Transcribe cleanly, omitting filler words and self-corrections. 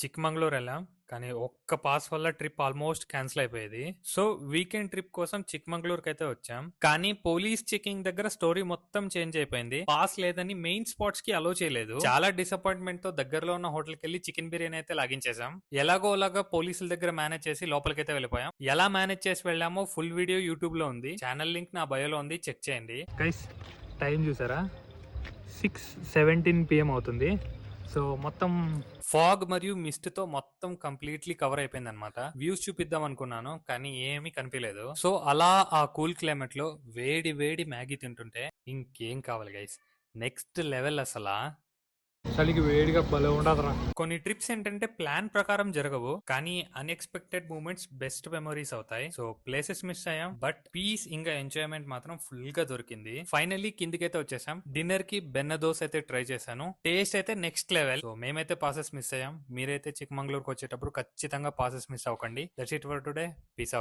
చిక్మంగళూరు వెళ్ళాం. కానీ ఒక్క పాస్ వల్ల ట్రిప్ ఆల్మోస్ట్ క్యాన్సిల్ అయిపోయేది. సో వీకెండ్ ట్రిప్ కోసం చిక్మంగళూరుకైతే వచ్చాం. కానీ పోలీస్ చెకింగ్ దగ్గర స్టోరీ మొత్తం చేంజ్ అయిపోయింది. పాస్ లేదని మెయిన్ స్పాట్స్ కి అలో చేయలేదు. చాలా డిసప్పాయింట్మెంట్ తో దగ్గరలో ఉన్న హోటల్ కి వెళ్లి చికెన్ బిర్యానీ అయితే లాగించేసాం. ఎలాగో అలాగా పోలీసుల దగ్గర మేనేజ్ చేసి లోపలికైతే వెళ్ళిపోయాం. ఎలా మేనేజ్ చేసి వెళ్ళామో ఫుల్ వీడియో యూట్యూబ్ లో ఉంది. ఛానల్ లింక్ నా బయోలో ఉంది, చెక్ చేయండి. గైస్ టైం చూసారా, 6:17 PM అవుతుంది. సో మొత్తం ఫాగ్ మరియు మిస్ట్ తో మొత్తం కంప్లీట్లీ కవర్ అయిపోయింది అనమాట. వ్యూస్ చూపిద్దాం అనుకున్నాను కానీ ఏమీ కనిపించలేదు. సో అలా ఆ కూల్ క్లైమేట్ లో వేడి వేడి మ్యాగీ తింటుంటే ఇంకేం కావాలి గైస్, నెక్స్ట్ లెవెల్ అసలా. చలికి వేడిగా భలే ఉండదురా. కొన్ని ట్రిప్స్ ఏంటంటే ప్లాన్ ప్రకారం జరగవు, కానీ అన్ఎక్స్పెక్టెడ్ మూమెంట్స్ బెస్ట్ మెమరీస్ అవుతాయి. సో ప్లేసెస్ మిస్ అయ్యాం, బట్ పీస్ ఇంకా ఎంజాయ్మెంట్ మాత్రం ఫుల్ గా దొరికింది. ఫైనల్లీ కిందికైతే వచ్చేసాం. డిన్నర్ కి బెన్న దోశ అయితే ట్రై చేశాను. టేస్ట్ అయితే నెక్స్ట్ లెవెల్. సో మేమైతే పాసెస్ మిస్ అయ్యాం. మీరైతే చిక్మంగళూరుకి వచ్చేటప్పుడు ఖచ్చితంగా పాసెస్ మిస్ అవ్వకండి. That's it for today. Peace out.